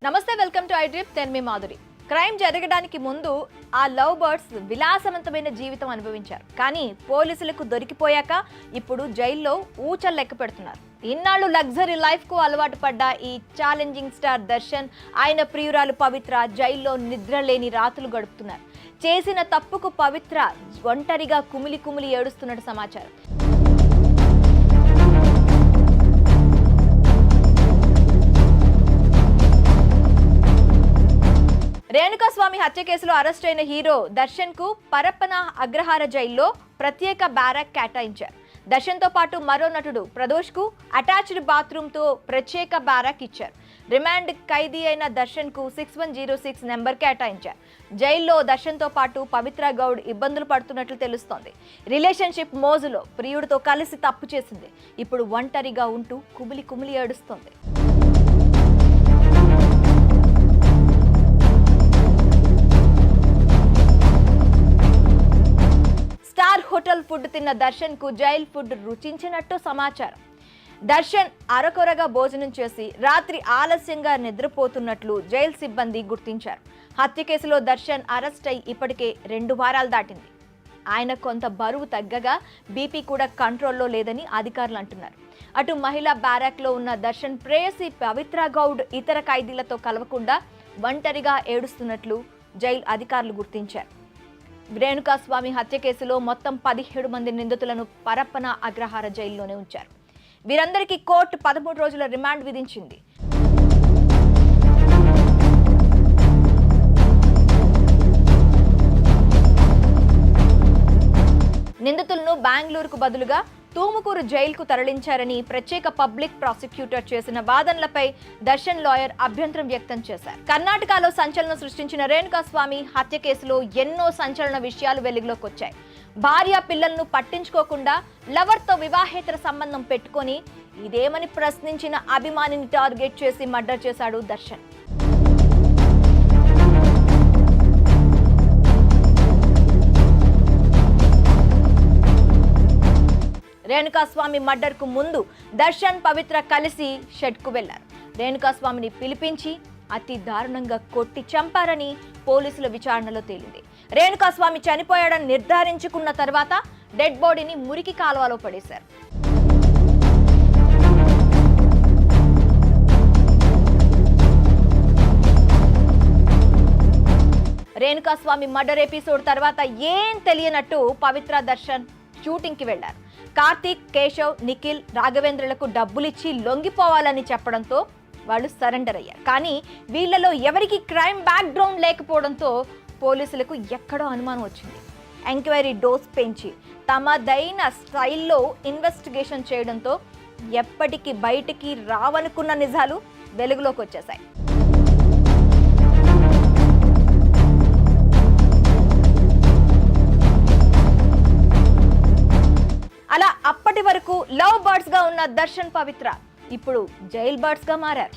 నమస్తే, welcome to ఐడ్రిప్. నేను మీ Madhuri. Crime జరగడానికి ముందు ఆ లవ్ బర్డ్స్ విలాసవంతమైన జీవితం అనుభవించారు. కానీ పోలీసులకు దొరికిపోయాక ఇప్పుడు జైల్లో ఊచలు లెక్క పెడుతున్నారు. ఇన్నాళ్ళు లగ్జరీ లైఫ్ కు అలవాటు పడ్డ ఈ ఛాలెంజింగ్ స్టార్ దర్శన్, ఆయన ప్రియురాలు పవిత్ర జైల్లో నిద్రలేని రాత్రులు గడుపుతున్నారు. చేసిన తప్పుకు పవిత్ర ఒంటరిగా కుమిలి కుమిలి ఏడుస్తున్నట్టు సమాచారం. రేణుకాస్వామి హత్య కేసులో అరెస్ట్ అయిన హీరో దర్శన్ కు పరప్పన అగ్రహార జైల్లో ప్రత్యేక బ్యారక్ కేటాయించారు. దర్శన్ తో పాటు మరో నటుడు ప్రదోష్ కు అటాచ్డ్ బాత్రూమ్ తో ప్రత్యేక బ్యారక్ ఇచ్చారు. రిమాండ్ ఖైదీ అయిన దర్శన్ కు 6106 నెంబర్ కేటాయించారు. జైల్లో దర్శన్ తో పాటు పవిత్ర గౌడ్ ఇబ్బందులు పడుతున్నట్లు తెలుస్తోంది. రిలేషన్షిప్ మోజులో ప్రియుడితో కలిసి తప్పు చేసింది. ఇప్పుడు ఒంటరిగా ఉంటూ కుమిలి కుమిలి ఏడుస్తోంది. స్టార్ హోటల్ ఫుడ్ తిన్న దర్శన్ కు జైల్ ఫుడ్ రుచించినట్టు సమాచారం. దర్శన్ అరకొరగా భోజనం చేసి రాత్రి ఆలస్యంగా నిద్రపోతున్నట్లు జైలు సిబ్బంది గుర్తించారు. హత్య కేసులో దర్శన్ అరెస్ట్ అయి ఇప్పటికే 2 వారాలు దాటింది. ఆయన కొంత బరువు తగ్గగా బీపీ కూడా కంట్రోల్లో లేదని అధికారులు అంటున్నారు. అటు మహిళా బ్యారాక్ లో ఉన్న దర్శన్ ప్రేయసి పవిత్ర గౌడ్ ఇతర ఖైదీలతో కలవకుండా ఒంటరిగా ఏడుస్తున్నట్లు జైలు అధికారులు గుర్తించారు. రేణుకాస్వామి హత్య కేసులో మొత్తం 17 మంది నిందితులను పరప్పన అగ్రహార జైల్లోనే ఉంచారు. వీరందరికీ కోర్టు 13 రోజుల రిమాండ్ విధించింది. నిందితులను బెంగళూరుకు బదులుగా తూముకూరు జైలుకు తరలించారని ప్రత్యేక పబ్లిక్ ప్రాసిక్యూటర్ చేసిన వాదనలపై దర్శన్ లాయర్ అభ్యంతరం వ్యక్తం చేశారు. కర్ణాటకలో సంచలనం సృష్టించిన రేణుకాస్వామి హత్య కేసులో ఎన్నో సంచలన విషయాలు వెలుగులోకి వచ్చాయి. భార్య పిల్లలను పట్టించుకోకుండా లవర్తో వివాహేతర సంబంధం పెట్టుకొని ఇదేమని ప్రశ్నించిన అభిమానిని టార్గెట్ చేసి మర్డర్ చేశాడు దర్శన్. రేణుకాస్వామి మర్డర్ కు ముందు దర్శన్ పవిత్ర కలిసి షెడ్ కు వెళ్లారు. రేణుకాస్వామిని పిలిపించి అతి దారుణంగా కొట్టి చంపారని పోలీసుల విచారణలో తేలింది. రేణుకాస్వామి చనిపోయాడని నిర్ధారించుకున్న తర్వాత డెడ్ బాడీని మురికి కాలువలో పడేశారు. రేణుకాస్వామి మర్డర్ ఎపిసోడ్ తర్వాత ఏం తెలియనట్టు పవిత్ర దర్శన్ షూటింగ్ కి వెళ్లారు. కార్తీక్, కేశవ్, నిఖిల్, రాఘవేంద్రలకు డబ్బులిచ్చి లొంగిపోవాలని చెప్పడంతో వాళ్ళు సరెండర్ అయ్యారు. కానీ వీళ్లలో ఎవరికి క్రైమ్ బ్యాక్ గ్రౌండ్ లేకపోవడంతో పోలీసులకు ఎక్కడో అనుమానం వచ్చింది. ఎంక్వైరీ డోస్ పెంచి తమదైన స్టైల్లో ఇన్వెస్టిగేషన్ చేయడంతో ఎప్పటికీ బయటికి రావనుకున్న నిజాలు వెలుగులోకి వచ్చేశాయి. అలా అప్పటి వరకు లవ్ బర్డ్స్ గా ఉన్న దర్శన్, పవిత్ర ఇప్పుడు జైల్ బర్డ్స్ గా మారారు.